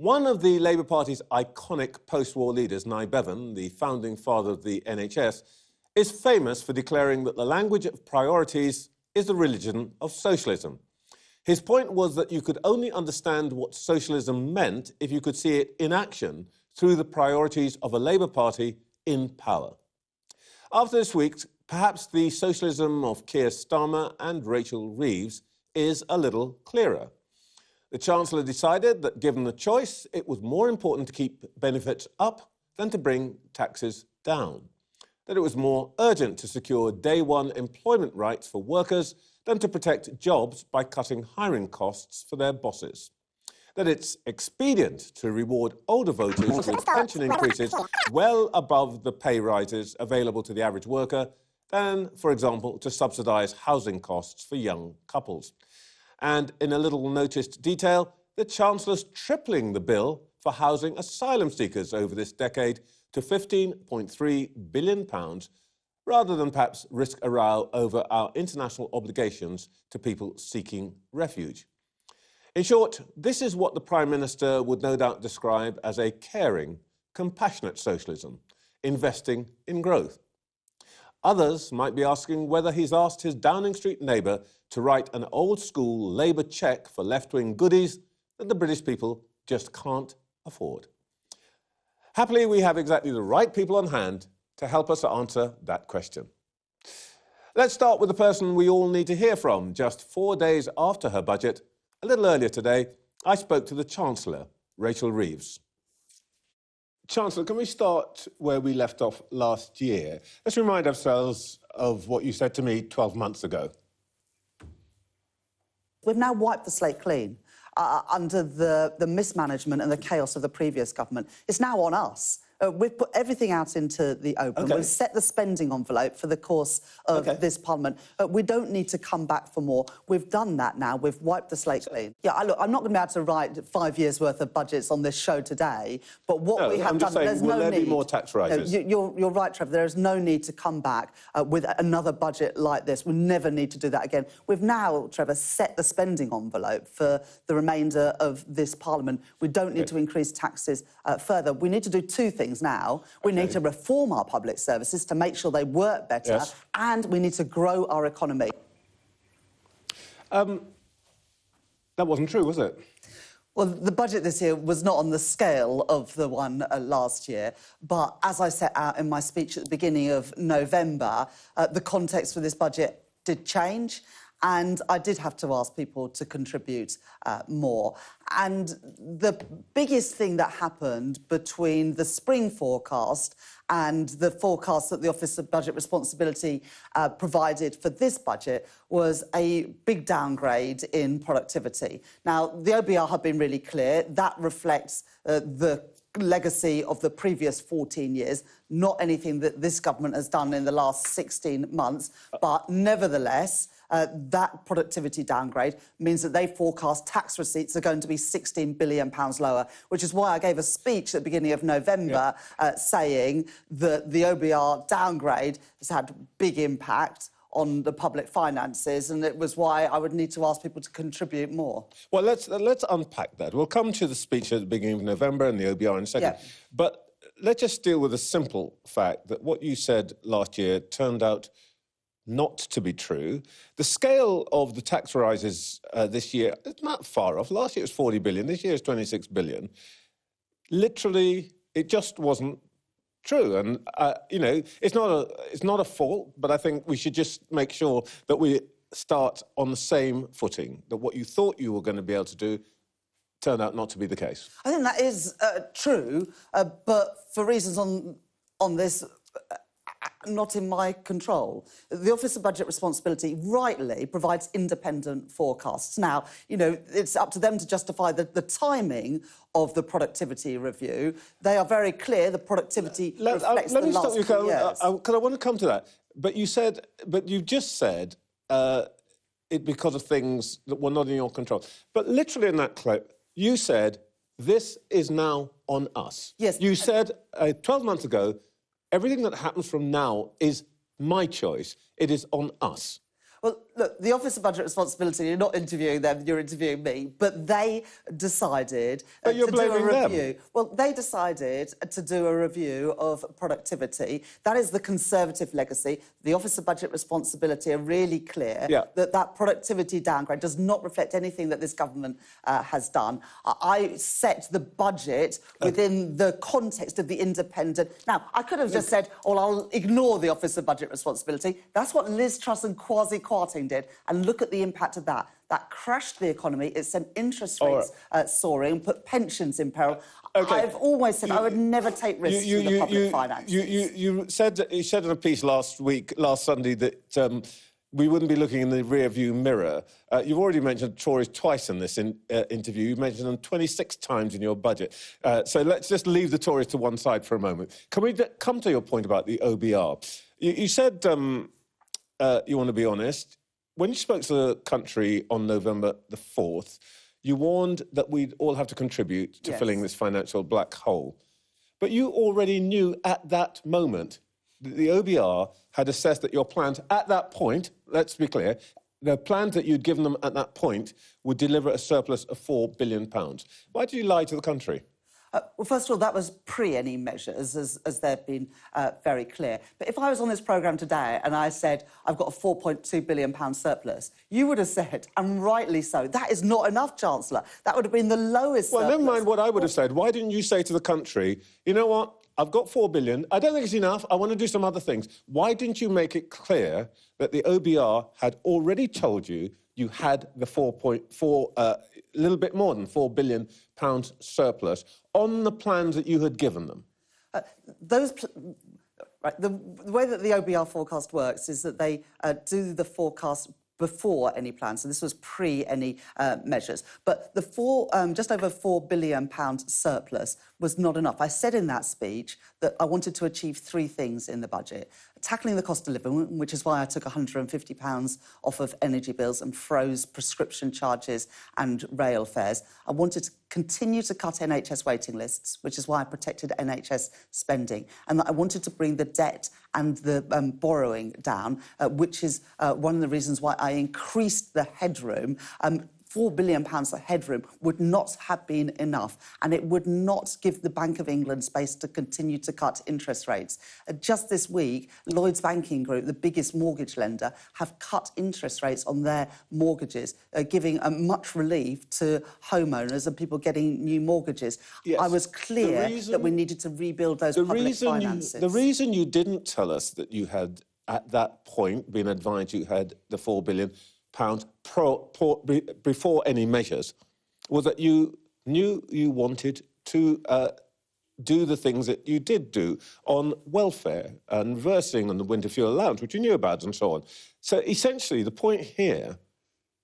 One of the Labour Party's iconic post-war leaders, Nye Bevan, the founding father of the NHS, is famous for declaring that the language of priorities is the religion of socialism. His point was that you could only understand what socialism meant if you could see it in action through the priorities of a Labour Party in power. After this week, perhaps the socialism of Keir Starmer and Rachel Reeves is a little clearer. The Chancellor decided that, given the choice, it was more important to keep benefits up than to bring taxes down. That it was more urgent to secure day-one employment rights for workers than to protect jobs by cutting hiring costs for their bosses. That it's expedient to reward older voters with pension increases well above the pay rises available to the average worker than, for example, to subsidise housing costs for young couples. And in a little noticed detail, the Chancellor's tripling the bill for housing asylum seekers over this decade to £15.3 billion, rather than perhaps risk a row over our international obligations to people seeking refuge. In short, this is what the Prime Minister would no doubt describe as a caring, compassionate socialism, investing in growth. Others might be asking whether he's asked his Downing Street neighbour to write an old-school Labour cheque for left-wing goodies that the British people just can't afford. Happily, we have exactly the right people on hand to help us answer that question. Let's start with the person we all need to hear from. Just 4 days after her budget, a little earlier today, I spoke to the Chancellor, Rachel Reeves. Chancellor, can we start where we left off last year? Let's remind ourselves of what you said to me 12 months ago. We've now wiped the slate clean under the mismanagement and the chaos of the previous government. It's now on us. We've put everything out into the open. Okay. We've set the spending envelope for the course of this Parliament. We don't need to come back for more. We've done that now. We've wiped the slate clean. Yeah, look, I'm not going to be able to write 5 years' worth of budgets on this show today, but what we have I'm just done... saying, will there be more tax rises? You're right, Trevor. There is no need to come back with another budget like this. We never need to do that again. We've now, Trevor, set the spending envelope for the remainder of this Parliament. We don't need to increase taxes further. We need to do two things now. We need to reform our public services to make sure they work better, and we need to grow our economy. That wasn't true, was it? Well, the budget this year was not on the scale of the one last year, but as I set out in my speech at the beginning of November, the context for this budget did change, and I did have to ask people to contribute more. And the biggest thing that happened between the spring forecast and the forecast that the Office of Budget Responsibility provided for this budget was a big downgrade in productivity. Now, the OBR have been really clear. That reflects the legacy of the previous 14 years, not anything that this government has done in the last 16 months, but nevertheless, that productivity downgrade means that they forecast tax receipts are going to be £16 billion lower, which is why I gave a speech at the beginning of November saying that the OBR downgrade has had big impact on the public finances, and it was why I would need to ask people to contribute more. Well, let's unpack that. We'll come to the speech at the beginning of November and the OBR in a second. Yeah. But let's just deal with the simple fact that what you said last year turned out not to be true. The scale of the tax rises this year is not far off. Last year it was 40 billion, this year it's 26 billion. Literally, it just wasn't true. And, you know, it's not a fault, but I think we should just make sure that we start on the same footing, that what you thought you were going to be able to do turned out not to be the case. I think that is true, but for reasons on this... not in my control. The Office of Budget Responsibility rightly provides independent forecasts. Now, you know, it's up to them to justify the timing of the productivity review. They are very clear the productivity reflects the last 2 years. Because I want to come to that. But you just said it because of things that were not in your control. But literally in that clip, you said, this is now on us. Yes. You said 12 months ago, everything that happens from now is my choice. It is on us. Well, look, the Office of Budget Responsibility, you're not interviewing them, you're interviewing me, but they decided But you're to do a blaming them. review. Well, they decided to do a review of productivity. That is the Conservative legacy. The Office of Budget Responsibility are really clear that that productivity downgrade does not reflect anything that this government has done. I set the budget within the context of the independent... Now, I could have just said, well, I'll ignore the Office of Budget Responsibility. That's what Liz Truss and Kwasi Kwarteng did, and look at the impact of that. That crashed the economy. It sent interest rates soaring, put pensions in peril. I've always said I would never take risks with the public finances. You said in a piece last Sunday, that we wouldn't be looking in the rear-view mirror. You've already mentioned Tories twice in this interview. You've mentioned them 26 times in your budget. So let's just leave the Tories to one side for a moment. Can we come to your point about the OBR? You said you want to be honest. When you spoke to the country on November the 4th, you warned that we'd all have to contribute to filling this financial black hole. But you already knew at that moment that the OBR had assessed that your plans at that point, let's be clear, the plans that you'd given them at that point would deliver a surplus of £4 billion. Why did you lie to the country? Well, first of all, that was pre any measures, as they've been very clear. But if I was on this programme today and I said, I've got a £4.2 billion surplus, you would have said, and rightly so, that is not enough, Chancellor. That would have been the lowest surplus. Well, never mind what I would have said. Why didn't you say to the country, you know what, I've got £4 billion, I don't think it's enough, I want to do some other things. Why didn't you make it clear that the OBR had already told you you had the a little bit more than £4 billion surplus on the plans that you had given them? The way that the OBR forecast works is that they do the forecast before any plans, so this was pre any measures. But the just over £4 billion surplus was not enough. I said in that speech that I wanted to achieve three things in the budget. Tackling the cost of living, which is why I took £150 off of energy bills and froze prescription charges and rail fares. I wanted to continue to cut NHS waiting lists, which is why I protected NHS spending. And that I wanted to bring the debt and the borrowing down, which is one of the reasons why I increased the headroom. £4 billion of headroom would not have been enough, and it would not give the Bank of England space to continue to cut interest rates. Just this week, Lloyds Banking Group, the biggest mortgage lender, have cut interest rates on their mortgages, giving much relief to homeowners and people getting new mortgages. Yes. I was clear that we needed to rebuild those public finances. The reason you didn't tell us that you had, at that point, been advised you had the £4 billion before any measures was that you knew you wanted to do the things that you did do on welfare and reversing on the winter fuel allowance, which you knew about, and so on. So essentially, the point here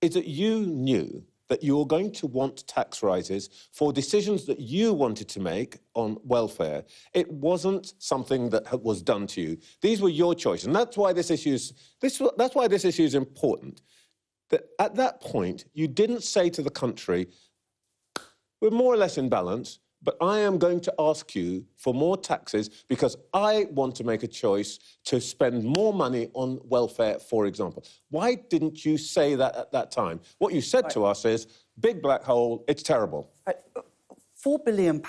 is that you knew that you were going to want tax rises for decisions that you wanted to make on welfare. It wasn't something that was done to you. These were your choices, and that's why this issue is important. That at that point, you didn't say to the country, we're more or less in balance, but I am going to ask you for more taxes because I want to make a choice to spend more money on welfare, for example. Why didn't you say that at that time? What you said to us is, big black hole, it's terrible. £4 billion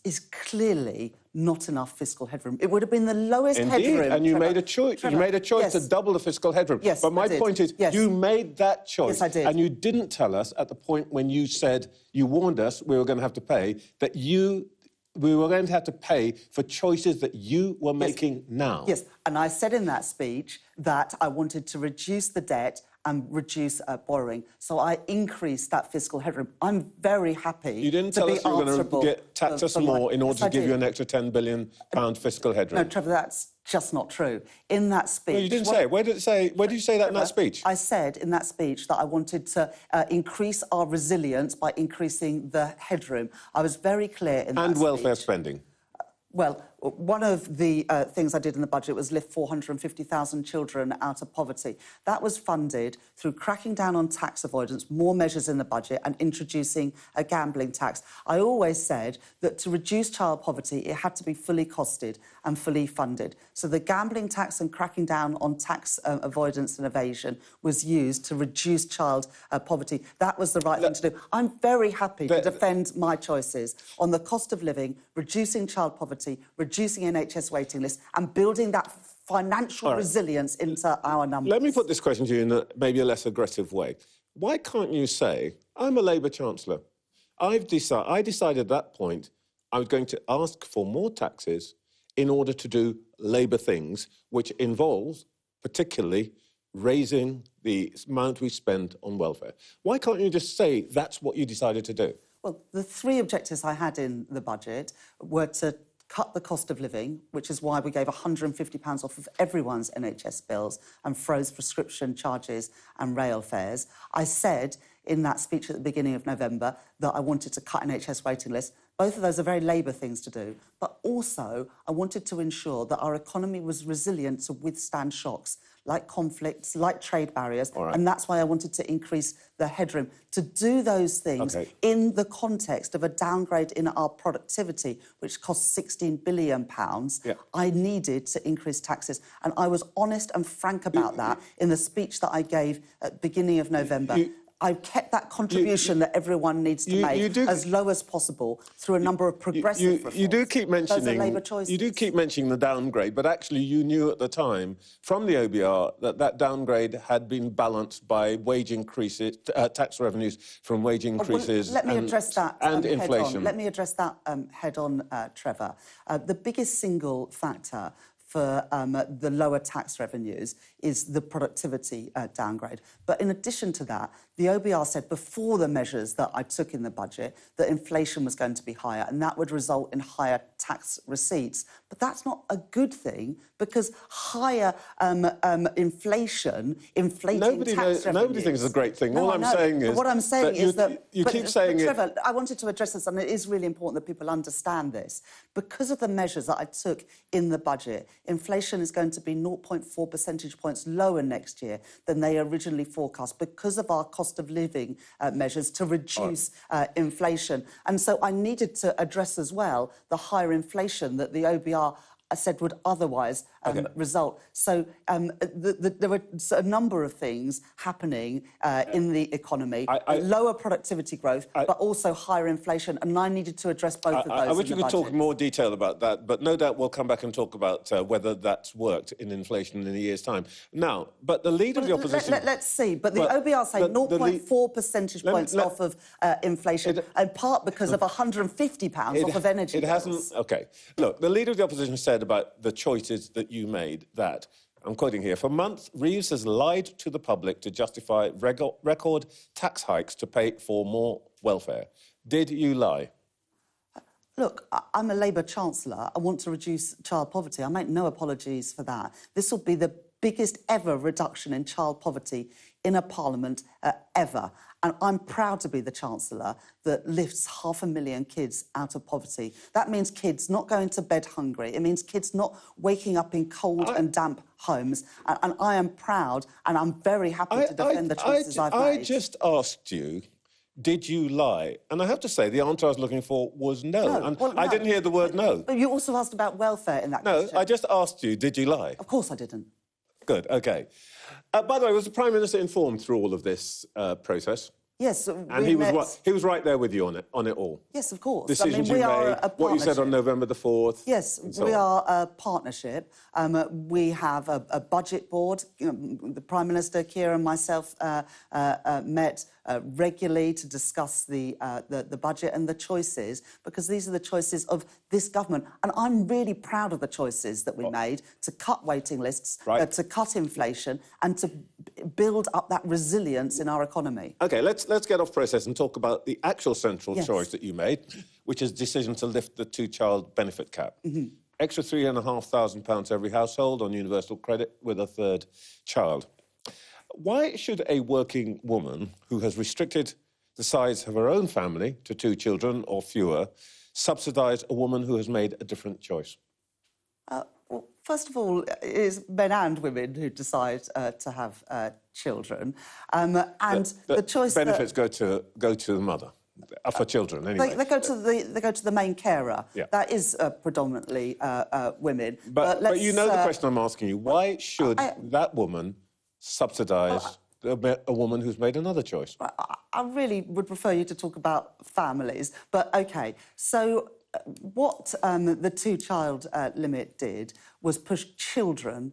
is clearly not enough fiscal headroom. It would have been the lowest headroom. Indeed, and you made a choice. You made a choice to double the fiscal headroom. Yes, but my point is, you made that choice. Yes, I did. And you didn't tell us at the point when you said, you warned us we were going to have to pay, that we were going to have to pay for choices that you were making now. Yes, and I said in that speech that I wanted to reduce the debt and reduce borrowing. So I increased that fiscal headroom. I'm very happy. You didn't tell us you were going to tax us more in order to give you an extra £10 billion fiscal headroom. No, Trevor, that's just not true. In that speech... No, you didn't say it. Where did you say that in that speech? I said in that speech that I wanted to increase our resilience by increasing the headroom. I was very clear in that speech. And welfare spending. Well, One of the things I did in the budget was lift 450,000 children out of poverty. That was funded through cracking down on tax avoidance, more measures in the budget, and introducing a gambling tax. I always said that to reduce child poverty, it had to be fully costed and fully funded. So the gambling tax and cracking down on tax avoidance and evasion was used to reduce child poverty. That was the right thing to do. I'm very happy to defend my choices on the cost of living, reducing child poverty, reducing NHS waiting lists, and building that financial resilience into our numbers. Let me put this question to you in maybe a less aggressive way. Why can't you say, I'm a Labour Chancellor. I decided at that point I was going to ask for more taxes in order to do Labour things, which involves particularly raising the amount we spend on welfare. Why can't you just say that's what you decided to do? Well, the three objectives I had in the budget were to cut the cost of living, which is why we gave £150 off of everyone's NHS bills and froze prescription charges and rail fares. I said in that speech at the beginning of November that I wanted to cut NHS waiting lists. Both of those are very Labour things to do, but also I wanted to ensure that our economy was resilient to withstand shocks like conflicts, like trade barriers, and that's why I wanted to increase the headroom. To do those things in the context of a downgrade in our productivity, which costs £16 billion, I needed to increase taxes. And I was honest and frank about that in the speech that I gave at the beginning of November. I kept that contribution that everyone needs to make as low as possible through a number of progressive reforms. You do keep mentioning... Those are Labour choices. You do keep mentioning the downgrade, but actually you knew at the time from the OBR that that downgrade had been balanced by wage increases, tax revenues from wage increases let me address that and inflation. Let me address that head-on, Trevor. The biggest single factor for the lower tax revenues is the productivity downgrade. But in addition to that, the OBR said before the measures that I took in the budget that inflation was going to be higher and that would result in higher tax receipts. But that's not a good thing because higher inflation, inflating tax revenues... Nobody thinks it's a great thing. No, All I'm saying is... What I'm saying is that... You keep saying it... Trevor, I wanted to address this, and it is really important that people understand this. Because of the measures that I took in the budget, inflation is going to be 0.4 percentage points lower next year than they originally forecast because of our cost of living measures to reduce inflation. And so I needed to address as well the higher inflation that the OBR said would otherwise result. So there were a number of things happening in the economy, lower productivity growth, but also higher inflation, and I needed to address both of those. I wish you could talk in more detail about that, but no doubt we'll come back and talk about whether that's worked in inflation in a year's time. Now, but the leader of the opposition... Let's see, but the OBR say 0.4 percentage points off of inflation, in part because of £150 off of energy bills. It hasn't... OK. Look, the leader of the opposition said about the choices that you made that, I'm quoting here, for months, Reeves has lied to the public to justify record tax hikes to pay for more welfare. Did you lie? Look, I'm a Labour Chancellor. I want to reduce child poverty. I make no apologies for that. This will be the biggest ever reduction in child poverty in a parliament ever. And I'm proud to be the Chancellor that lifts 500,000 kids out of poverty. That means kids not going to bed hungry. It means kids not waking up in cold and damp homes. And I am proud and I'm very happy to defend the choices I've made. I just asked you, did you lie? And I have to say, the answer I was looking for was no. I didn't hear the word no. But you also asked about welfare in that question. No, I just asked you, did you lie? Of course I didn't. Good, OK. By the way, was the Prime Minister informed through all of this process? Yes. And he was right there with you on it all? Yes, of course. Decisions you made, what you said on November the 4th? Yes, we are a partnership. We have a budget board. The Prime Minister, Keir and myself met regularly to discuss the budget and the choices, because these are the choices of this government. And I'm really proud of the choices that we made to cut waiting lists, to cut inflation and to build up that resilience in our economy. OK, let's get off process and talk about the actual central choice that you made, which is the decision to lift the two-child benefit cap. Extra £3,500 every household on universal credit with a third child. Why should a working woman who has restricted the size of her own family to 2 children or fewer subsidise a woman who has made a different choice? Well, first of all, it is men and women who decide to have children, and the choice benefits go to the mother. For children, anyway. They go to the main carer. Yeah. That is predominantly women. But you know the question I'm asking you. Why should that woman subsidise a woman who's made another choice? I really would prefer you to talk about families. But, OK, so what the two-child limit did was push children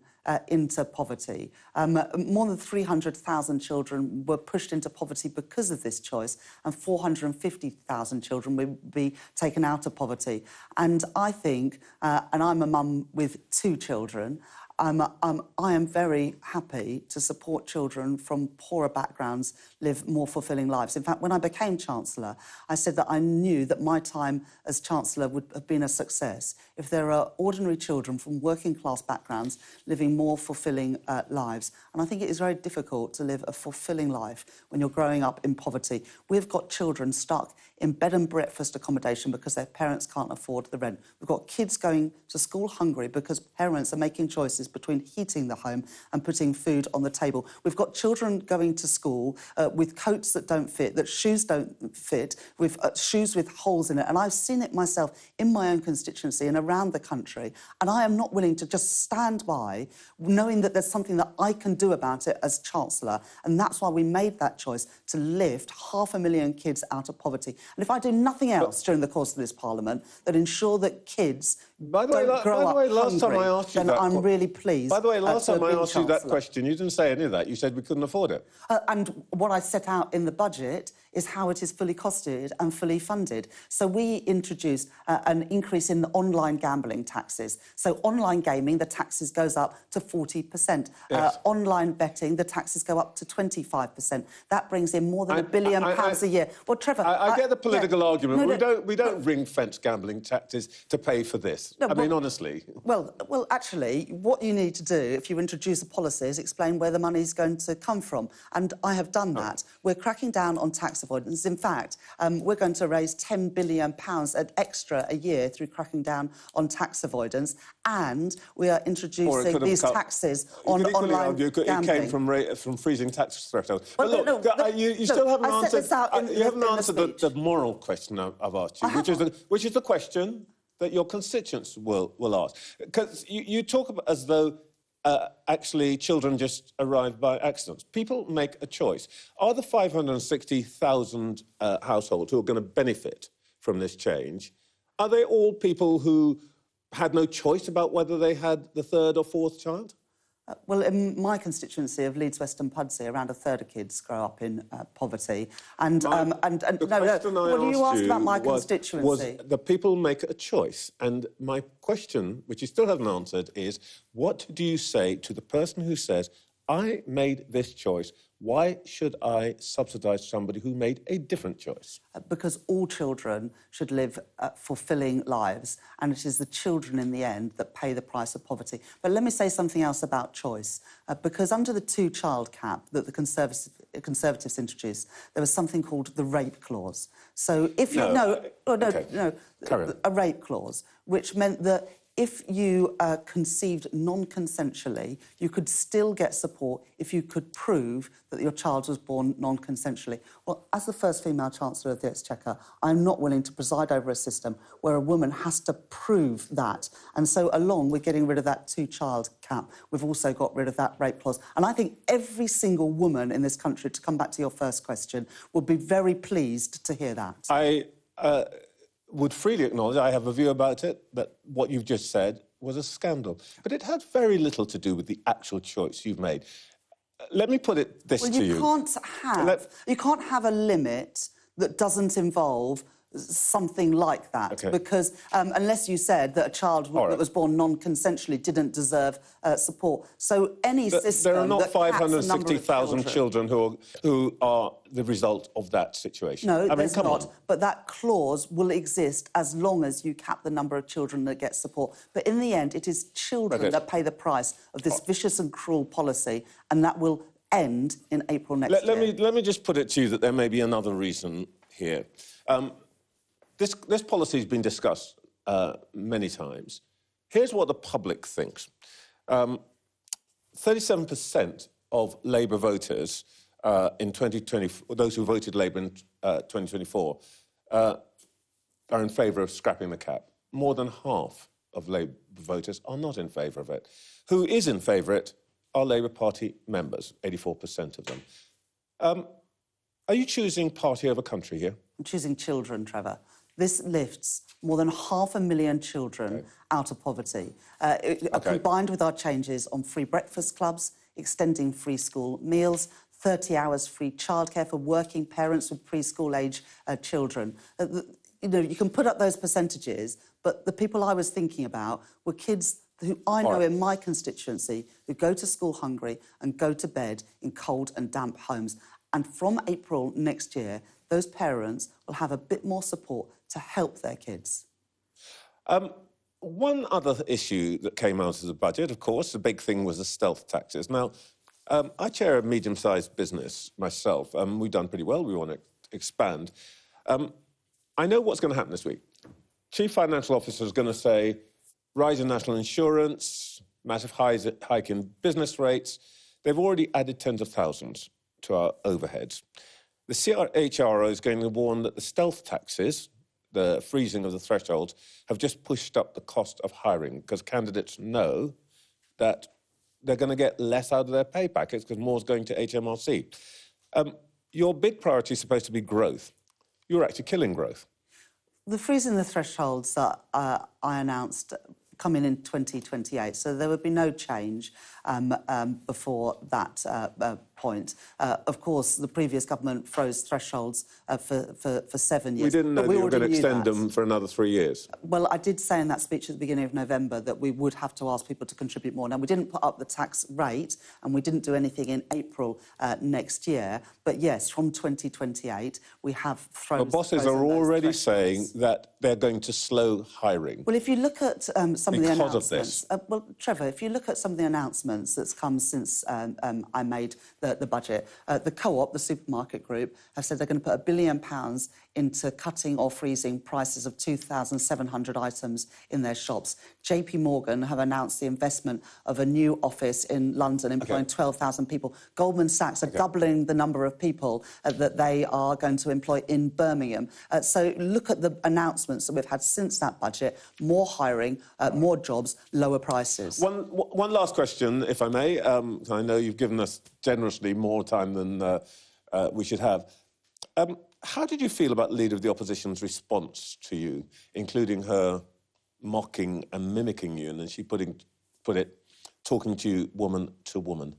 into poverty. More than 300,000 children were pushed into poverty because of this choice, and 450,000 children will be taken out of poverty. And I think, and I'm a mum with 2 children, I am very happy to support children from poorer backgrounds live more fulfilling lives. In fact, when I became Chancellor, I said that I knew that my time as Chancellor would have been a success if there are ordinary children from working class backgrounds living more fulfilling lives. And I think it is very difficult to live a fulfilling life when you're growing up in poverty. We've got children stuck in bed and breakfast accommodation because their parents can't afford the rent. We've got kids going to school hungry because parents are making choices between heating the home and putting food on the table. We've got children going to school with coats that don't fit, that shoes don't fit, with shoes with holes in it. And I've seen it myself in my own constituency and around the country. And I am not willing to just stand by knowing that there's something that I can do about it as Chancellor. And that's why we made that choice to lift 500,000 kids out of poverty. And if I do nothing else during the course of this Parliament that ensure that kids don't grow up hungry, then I'm really pleased. By the way, last time I asked you that question, you didn't say any of that. You said we couldn't afford it. And what I set out in the budget is how it is fully costed and fully funded. So we introduced an increase in the online gambling taxes. So online gaming, the taxes goes up to 40%. Yes. Online betting, the taxes go up to 25%. That brings in more than £1 billion a year. Well, Trevor... I get the political argument. We don't ring-fence gambling taxes to pay for this. No, I mean, honestly. Well, actually, what you need to do, if you introduce a policy, is explain where the money's going to come from. And I have done that. We're cracking down on tax avoidance. In fact, we're going to raise £10 billion extra a year through cracking down on tax avoidance. And we are introducing these taxes on online gambling. It came from freezing tax thresholds. Well, but look, you still haven't answered... You haven't answered the moral question I've asked you, which is the question that your constituents will ask. Because you talk about as though actually children just arrive by accident. People make a choice. Are the 560,000 households who are going to benefit from this change, are they all people who had no choice about whether they had the 3rd or 4th child? Well, in my constituency of Leeds West and Pudsey, around a third of kids grow up in poverty. And you asked about my constituency. Was the people make a choice. And my question, which you still haven't answered, is what do you say to the person who says, I made this choice, why should I subsidise somebody who made a different choice? Because all children should live fulfilling lives, and it is the children in the end that pay the price of poverty. But let me say something else about choice. Because under the 2-child cap that the Conservatives introduced, there was something called the rape clause. So if you... a rape clause, which meant that if you conceived non-consensually, you could still get support if you could prove that your child was born non-consensually. Well, as the first female Chancellor of the Exchequer, I'm not willing to preside over a system where a woman has to prove that. And so, along with getting rid of that 2-child cap, we've also got rid of that rape clause. And I think every single woman in this country, to come back to your first question, will be very pleased to hear that. I would freely acknowledge, I have a view about it, that what you've just said was a scandal. But it had very little to do with the actual choice you've made. Let me put it this to you. You can't have a limit that doesn't involve something like that, because unless you said that a child that was born non-consensually didn't deserve support. So any system... There are not 560,000 children who are the result of that situation. No, there's not. But that clause will exist as long as you cap the number of children that get support. But in the end, it is children that pay the price of this vicious and cruel policy, and that will end in April next year. Let me just put it to you that there may be another reason here. This policy has been discussed many times. Here's what the public thinks. 37% of Labour voters in 2020, those who voted Labour in 2024, are in favour of scrapping the cap. More than half of Labour voters are not in favour of it. Who is in favour of it are Labour Party members, 84% of them. Are you choosing party over country here? I'm choosing children, Trevor. This lifts more than 500,000 children out of poverty. Combined with our changes on free breakfast clubs, extending free school meals, 30 hours free childcare for working parents with preschool-age children. You can put up those percentages, but the people I was thinking about were kids who I know in my constituency who go to school hungry and go to bed in cold and damp homes. And from April next year, those parents will have a bit more support to help their kids. One other issue that came out of the budget, of course, the big thing was the stealth taxes. Now, I chair a medium-sized business myself. We've done pretty well. We want to expand. I know what's going to happen this week. Chief Financial Officer is going to say, rise in national insurance, massive hike in business rates. They've already added tens of thousands to our overheads. The CHRO is going to warn that the stealth taxes, the freezing of the thresholds, have just pushed up the cost of hiring because candidates know that they're going to get less out of their pay packets because more is going to HMRC. Your big priority is supposed to be growth. You're actually killing growth. The freezing the thresholds that I announced come in 2028, so there would be no change before that point. Of course, the previous government froze thresholds for 7 years. We didn't know that you were going to extend them for another 3 years. Well, I did say in that speech at the beginning of November that we would have to ask people to contribute more. Now, we didn't put up the tax rate and we didn't do anything in April next year. But yes, from 2028, we have thrown... But bosses are already saying that they're going to slow hiring. Well, if you look at some of the announcements... Because of this. Well, Trevor, if you look at some of the announcements that's come since I made the budget, the Co-op, the supermarket group, have said they're going to put £1 billion into cutting or freezing prices of 2,700 items in their shops. JP Morgan have announced the investment of a new office in London employing 12,000 people. Goldman Sachs are doubling the number of people that they are going to employ in Birmingham. So look at the announcements that we've had since that budget: more hiring, more jobs, lower prices. One last question, if I may. I know you've given us generously more time than we should have. How did you feel about the Leader of the Opposition's response to you, including her mocking and mimicking you, and then she put it, talking to you woman to woman?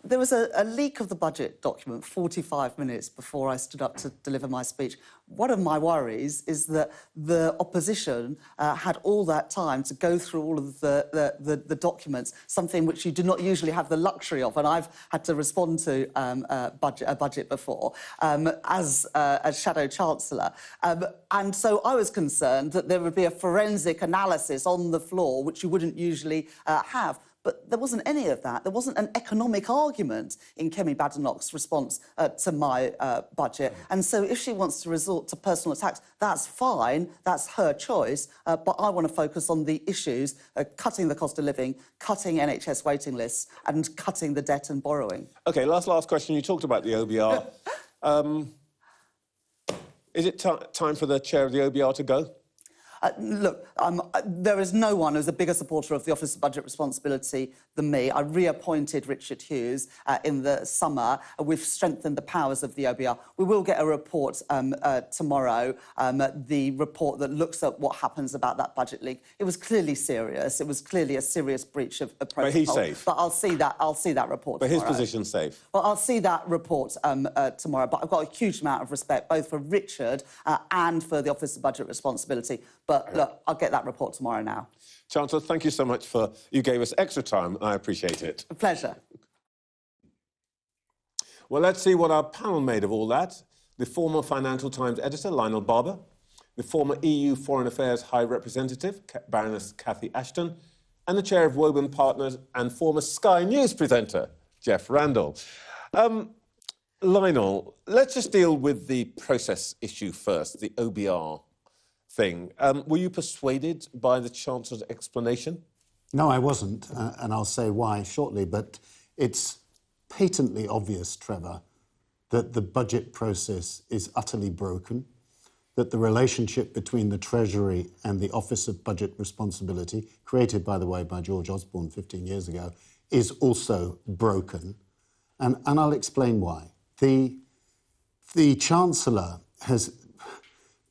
There was a leak of the budget document 45 minutes before I stood up to deliver my speech. One of my worries is that the opposition had all that time to go through all of the documents, something which you do not usually have the luxury of, and I've had to respond to a budget before as Shadow Chancellor. And so I was concerned that there would be a forensic analysis on the floor, which you wouldn't usually have. But there wasn't any of that. There wasn't an economic argument in Kemi Badenoch's response to my budget. And so if she wants to resort to personal attacks, that's fine, that's her choice. But I want to focus on the issues, cutting the cost of living, cutting NHS waiting lists and cutting the debt and borrowing. OK, last question. You talked about the OBR. Is it time for the chair of the OBR to go? Look, there is no one who's a bigger supporter of the Office of Budget Responsibility than me. I reappointed Richard Hughes in the summer. We've strengthened the powers of the OBR. We will get a report tomorrow, the report that looks at what happens about that budget leak. It was clearly serious. It was clearly a serious breach of protocol. But he's safe. But I'll see that report tomorrow. But his position's safe. Well, I'll see that report tomorrow. But I've got a huge amount of respect both for Richard and for the Office of Budget Responsibility. But look, I'll get that report tomorrow now. Chancellor, thank you so much you gave us extra time. I appreciate it. A pleasure. Well, let's see what our panel made of all that. The former Financial Times editor, Lionel Barber. The former EU Foreign Affairs High Representative, Baroness Cathy Ashton. And the chair of Woburn Partners and former Sky News presenter, Jeff Randall. Lionel, let's just deal with the process issue first, the OBR. thing. Were you persuaded by the Chancellor's explanation? No, I wasn't, and I'll say why shortly, but it's patently obvious, Trevor, that the budget process is utterly broken, that the relationship between the Treasury and the Office of Budget Responsibility, created, by the way, by George Osborne 15 years ago, is also broken. And I'll explain why. The Chancellor has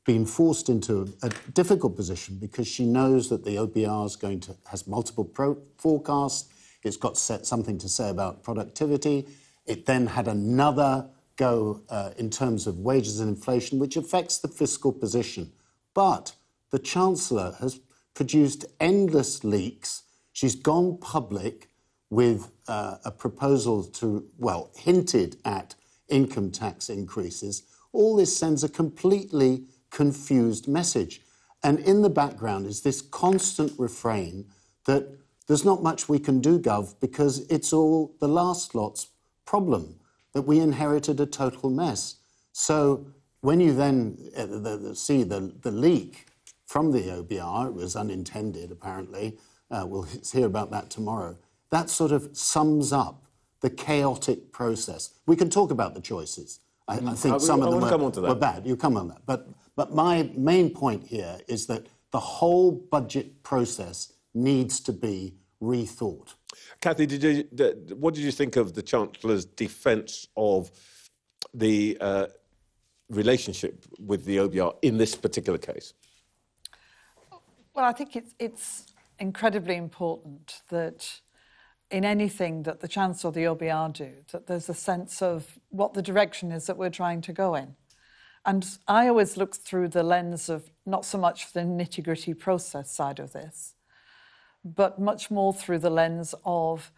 been forced into a difficult position because she knows that the OBR has multiple forecasts. It's got something to say about productivity. It then had another go in terms of wages and inflation, which affects the fiscal position. But the Chancellor has produced endless leaks. She's gone public with a proposal hinted at income tax increases. All this sends a completely confused message. And in the background is this constant refrain that there's not much we can do, Gov, because it's all the last lot's problem, that we inherited a total mess. So when you then see the leak from the OBR, it was unintended, apparently, we'll hear about that tomorrow, that sort of sums up the chaotic process. We can talk about the choices. I think some of them were bad. You come on that. But my main point here is that the whole budget process needs to be rethought. Cathy, what did you think of the Chancellor's defence of the relationship with the OBR in this particular case? Well, I think it's incredibly important that in anything that the Chancellor or the OBR do, that there's a sense of what the direction is that we're trying to go in. And I always look through the lens of not so much the nitty-gritty process side of this, but much more through the lens of,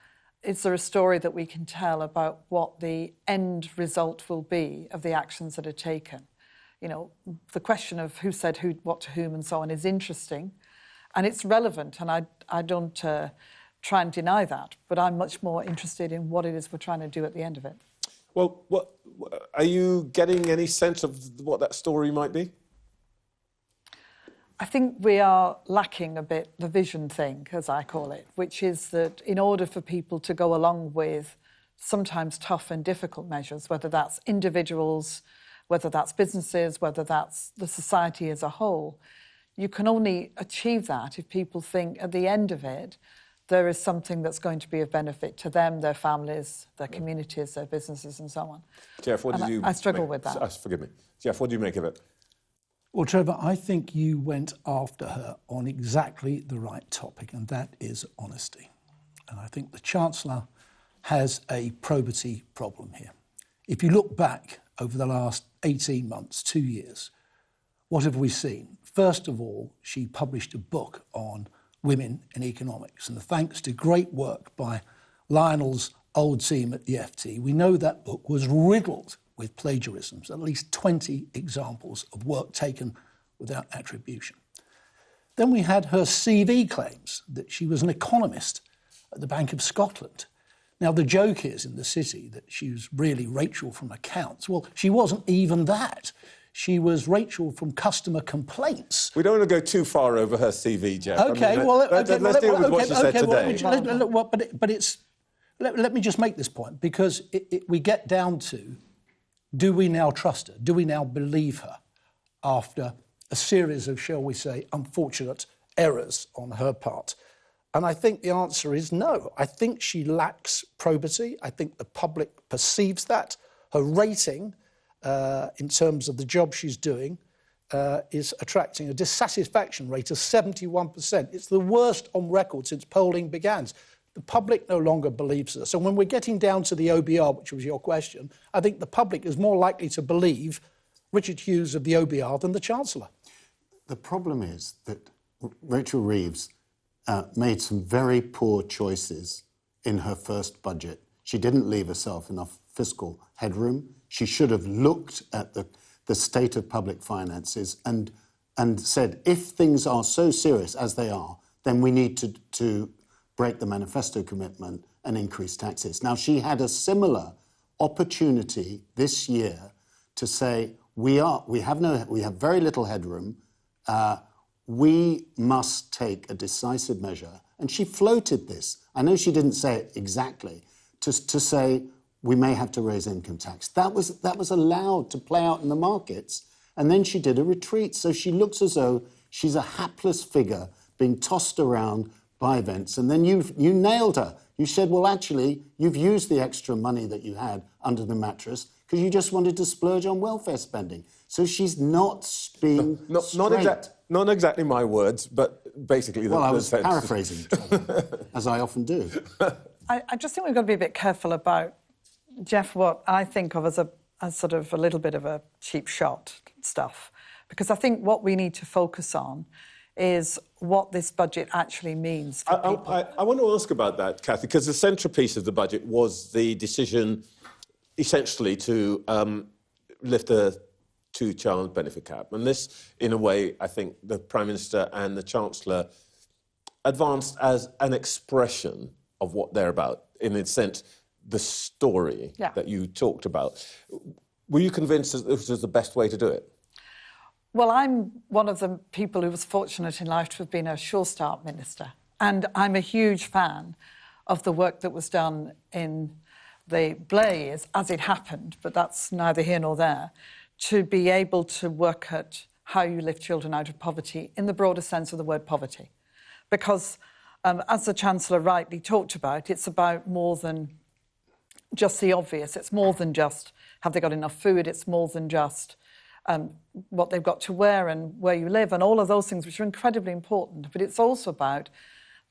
is there a story that we can tell about what the end result will be of the actions that are taken? You know, the question of who said who, what to whom and so on is interesting and it's relevant, and I don't try and deny that, but I'm much more interested in what it is we're trying to do at the end of it. Well, are you getting any sense of what that story might be? I think we are lacking a bit the vision thing, as I call it, which is that in order for people to go along with sometimes tough and difficult measures, whether that's individuals, whether that's businesses, whether that's the society as a whole, you can only achieve that if people think at the end of it there is something that's going to be of benefit to them, their families, their communities, their businesses and so on. Jeff, what did you I struggle with that. Forgive me. Jeff, what do you make of it? Well, Trevor, I think you went after her on exactly the right topic, and that is honesty. And I think the Chancellor has a probity problem here. If you look back over the last 18 months, 2 years, what have we seen? First of all, she published a book on women in economics, and thanks to great work by Lionel's old team at the FT, we know that book was riddled with plagiarisms, at least 20 examples of work taken without attribution. Then we had her CV claims that she was an economist at the Bank of Scotland. Now, the joke is in the city that she was really Rachel from accounts. Well, she wasn't even that. She was Rachel from customer complaints. We don't want to go too far over her CV, Jeff. Okay, let's deal with what she said today. Let me just make this point, because we get down to, do we now trust her? Do we now believe her after a series of, shall we say, unfortunate errors on her part? And I think the answer is no. I think she lacks probity. I think the public perceives that. Her rating, in terms of the job she's doing, is attracting a dissatisfaction rate of 71%. It's the worst on record since polling began. The public no longer believes her. So when we're getting down to the OBR, which was your question, I think the public is more likely to believe Richard Hughes of the OBR than the Chancellor. The problem is that Rachel Reeves made some very poor choices in her first budget. She didn't leave herself enough fiscal headroom. She should have looked at the state of public finances and said, if things are so serious as they are, then we need to break the manifesto commitment and increase taxes. Now, she had a similar opportunity this year to say, we have very little headroom, we must take a decisive measure. And she floated this. I know she didn't say it exactly, to say we may have to raise income tax. That was allowed to play out in the markets. And then she did a retreat. So she looks as though she's a hapless figure being tossed around by events. And then you nailed her. You said, well, actually, you've used the extra money that you had under the mattress because you just wanted to splurge on welfare spending. So she's not being straight. Not exactly my words, but basically... Well, I was paraphrasing, as I often do. I just think we've got to be a bit careful about, Jeff, what I think of as sort of a little bit of a cheap shot stuff. Because I think what we need to focus on is what this budget actually means for people. I want to ask about that, Cathy, because the centrepiece of the budget was the decision, essentially, to lift the two-child benefit cap. And this, in a way, I think the Prime Minister and the Chancellor advanced as an expression of what they're about, in a sense, the story that you talked about. Were you convinced that this was the best way to do it? Well, I'm one of the people who was fortunate in life to have been a Sure Start minister. And I'm a huge fan of the work that was done in the Blair years, as it happened, but that's neither here nor there, to be able to work at how you lift children out of poverty in the broader sense of the word poverty. Because, as the Chancellor rightly talked about, it's about more than just the obvious. It's more than just have they got enough food. It's more than just what they've got to wear and where you live and all of those things, which are incredibly important. But it's also about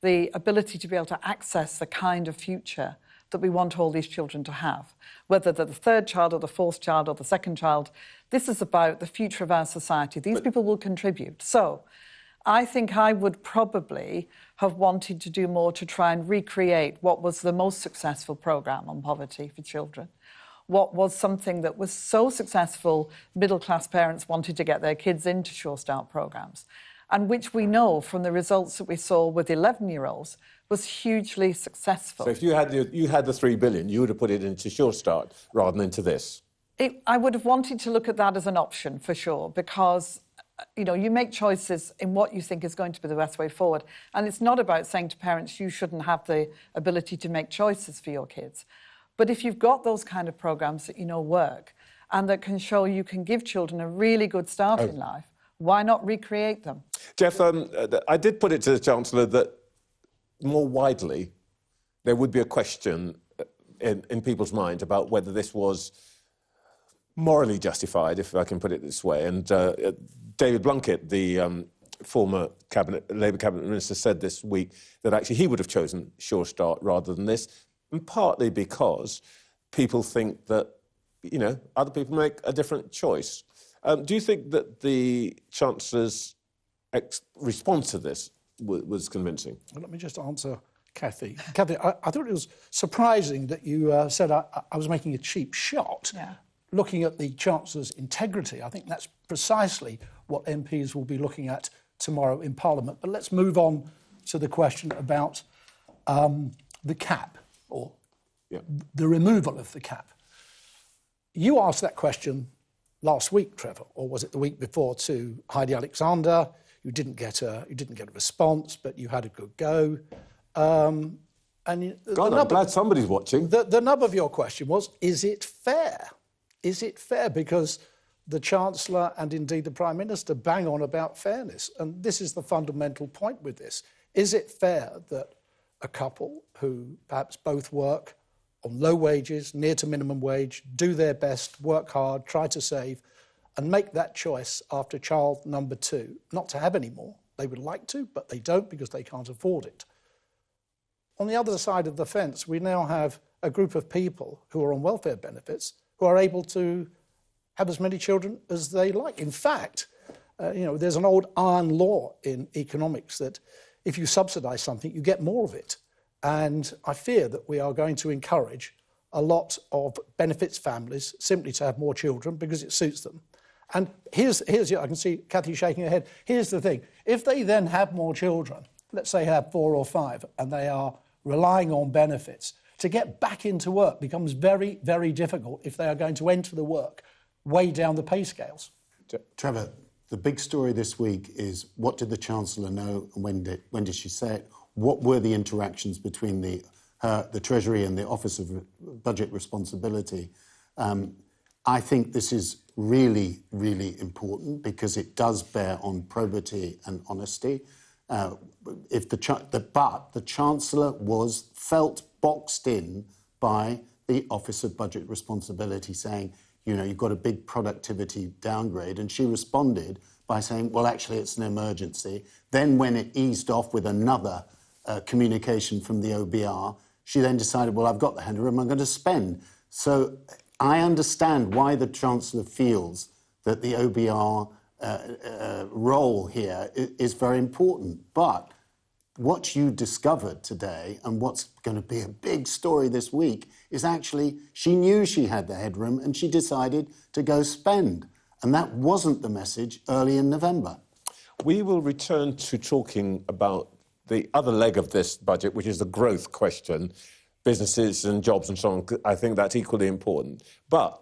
the ability to be able to access the kind of future that we want all these children to have, whether they're the third child or the fourth child or the second child. This is about the future of our society. These people will contribute. So I think I would probably have wanted to do more to try and recreate what was the most successful programme on poverty for children. What was something that was so successful, middle-class parents wanted to get their kids into Sure Start programmes, and which we know from the results that we saw with 11-year-olds was hugely successful. So if you had the $3 billion, you would have put it into Sure Start rather than into this? I would have wanted to look at that as an option, for sure, because you make choices in what you think is going to be the best way forward. And it's not about saying to parents, you shouldn't have the ability to make choices for your kids. But if you've got those kind of programmes that you know work and that can show you can give children a really good start in life, why not recreate them? Jeff, I did put it to the Chancellor that more widely there would be a question in people's minds about whether this was morally justified, if I can put it this way. And David Blunkett, the former Labour Cabinet Minister, said this week that actually he would have chosen Sure Start rather than this, and partly because people think that, other people make a different choice. Do you think that the Chancellor's response to this was convincing? Well, let me just answer Cathy. Cathy, I thought it was surprising that you said I was making a cheap shot. Yeah. Looking at the Chancellor's integrity, I think that's precisely what MPs will be looking at tomorrow in Parliament. But let's move on to the question about the cap, or the removal of the cap. You asked that question last week, Trevor, or was it the week before, to Heidi Alexander. You didn't get a response, but you had a good go. I'm glad somebody's watching. The nub of your question was, is it fair? Is it fair? Because the Chancellor and indeed the Prime Minister bang on about fairness. And this is the fundamental point with this. Is it fair that a couple who perhaps both work on low wages, near to minimum wage, do their best, work hard, try to save, and make that choice after child number 2, not to have any more? They would like to, but they don't because they can't afford it. On the other side of the fence, we now have a group of people who are on welfare benefits who are able to have as many children as they like. In fact, there's an old iron law in economics that if you subsidise something, you get more of it. And I fear that we are going to encourage a lot of benefits families simply to have more children because it suits them. And here's I can see Cathy shaking her head. Here's the thing. If they then have more children, let's say have 4 or 5, and they are relying on benefits, to get back into work becomes very, very difficult if they are going to enter the work way down the pay scales. Trevor, The big story this week is what did the Chancellor know and when did she say it? What were the interactions between the Treasury and the Office of Budget Responsibility? I think this is really, really important because it does bear on probity and honesty. But the Chancellor felt boxed in by the Office of Budget Responsibility saying, you know, you've got a big productivity downgrade. And she responded by saying, well, actually, it's an emergency. Then when it eased off with another communication from the OBR, she then decided, well, I've got the headroom, I'm going to spend. So I understand why the Chancellor feels that the OBR role here is very important. But what you discovered today and what's going to be a big story this week is actually she knew she had the headroom and she decided to go spend. And that wasn't the message early in November. We will return to talking about the other leg of this budget, which is the growth question, businesses and jobs and so on. I think that's equally important. But